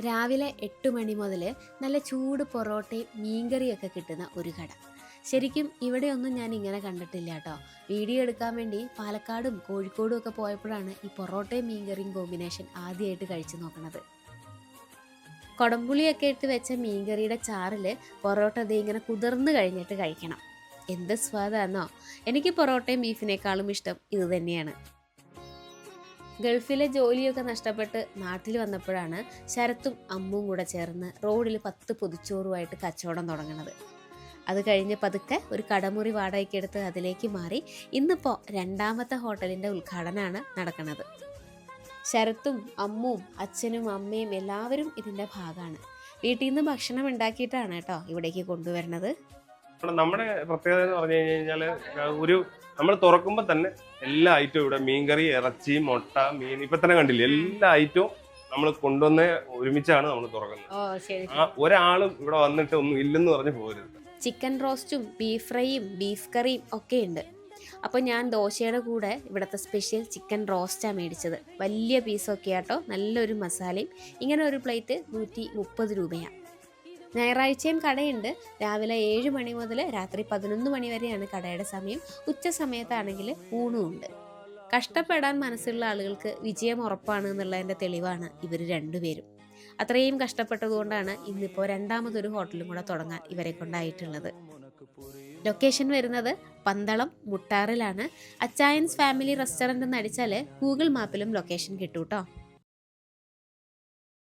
രാവിലെ 8 മണി മുതൽ നല്ല ചൂട് പൊറോട്ടയും മീൻകറിയൊക്കെ കിട്ടുന്ന ഒരു കട. ശരിക്കും ഇവിടെയൊന്നും ഞാൻ ഇങ്ങനെ കണ്ടിട്ടില്ല കേട്ടോ. വീഡിയോ എടുക്കാൻ വേണ്ടി പാലക്കാടും കോഴിക്കോടും ഒക്കെ പോയപ്പോഴാണ് ഈ പൊറോട്ടയും മീൻകറിയും കോമ്പിനേഷൻ ആദ്യമായിട്ട് കഴിച്ചു നോക്കുന്നത്. കുടംപുളിയൊക്കെ ഇട്ട് വെച്ച മീൻകറിയുടെ ചാറിൽ പൊറോട്ട ദേ ഇങ്ങനെ കുതിർന്ന് കഴിഞ്ഞിട്ട് കഴിക്കണം. എന്ത് സ്വാദാന്നോ. എനിക്ക് പൊറോട്ടയും ബീഫിനേക്കാളും ഇഷ്ടം ഇത് തന്നെയാണ്. ഗൾഫിലെ ജോലിയൊക്കെ നഷ്ടപ്പെട്ട് നാട്ടിൽ വന്നപ്പോഴാണ് ശരത്തും അമ്മും കൂടെ ചേർന്ന് റോഡിൽ 10 പൊതിച്ചോറുമായിട്ട് കച്ചവടം തുടങ്ങുന്നത്. അത് കഴിഞ്ഞ് പതുക്കെ ഒരു കടമുറി വാടകയ്ക്കെടുത്ത് അതിലേക്ക് മാറി ഇന്നിപ്പോൾ 2ാമത്തെ ഹോട്ടലിൻ്റെ ഉദ്ഘാടനമാണ് നടക്കുന്നത്. ശരത്തും അമ്മും അച്ഛനും അമ്മയും എല്ലാവരും ഇതിൻ്റെ ഭാഗമാണ്. വീട്ടിൽ നിന്ന് ഭക്ഷണം ഉണ്ടാക്കിയിട്ടാണ് കേട്ടോ ഇവിടേക്ക് കൊണ്ടുവരുന്നത്. നമ്മുടെ പ്രത്യേകത എന്ന് പറഞ്ഞു കഴിഞ്ഞാൽ നമ്മൾ തുറക്കുമ്പോൾ തന്നെ എല്ലാ ഐറ്റവും ഇവിടെ മീൻകറി, ഇറച്ചി, മുട്ട, മീൻ ഇപ്പൊ തന്നെ കണ്ടില്ലേ, എല്ലാ ഐറ്റവും നമ്മൾ കൊണ്ടുവന്ന് ഒരുമിച്ചാണ് നമ്മൾ തുറക്കുന്നത്. ഒരാളും ഇവിടെ വന്നിട്ട് ഒന്നും ഇല്ലെന്ന് പറഞ്ഞ് പോകരുത്. ചിക്കൻ റോസ്റ്റും ബീഫ് ഫ്രൈയും ബീഫ് കറിയും ഒക്കെ ഉണ്ട്. അപ്പോൾ ഞാൻ ദോശയുടെ കൂടെ ഇവിടുത്തെ സ്പെഷ്യൽ ചിക്കൻ റോസ്റ്റാണ് മേടിച്ചത്. വലിയ പീസൊക്കെ ആട്ടോ, നല്ലൊരു മസാലയും. ഇങ്ങനെ ഒരു പ്ലേറ്റ് 130 രൂപയാണ്. ഞായറാഴ്ചയും കടയുണ്ട്. രാവിലെ 7 മണി മുതൽ രാത്രി 11 മണി വരെയാണ് കടയുടെ സമയം. ഉച്ച സമയത്താണെങ്കിൽ ഊണുമുണ്ട്. കഷ്ടപ്പെടാൻ മനസ്സുള്ള ആളുകൾക്ക് വിജയം ഉറപ്പാണ് എന്നുള്ളതിൻ്റെ തെളിവാണ് ഇവർ രണ്ടുപേരും. അത്രയും കഷ്ടപ്പെട്ടതുകൊണ്ടാണ് ഇന്നിപ്പോൾ 2ാമതൊരു ഹോട്ടലും കൂടെ തുടങ്ങാൻ ഇവരെ കൊണ്ടായിട്ടുള്ളത്. ലൊക്കേഷൻ വരുന്നത് പന്തളം മുട്ടാറിലാണ്. അച്ചായൻസ് ഫാമിലി റെസ്റ്റോറൻറ്റ് എന്ന് അടിച്ചാൽ ഗൂഗിൾ മാപ്പിലും ലൊക്കേഷൻ കിട്ടും കേട്ടോ.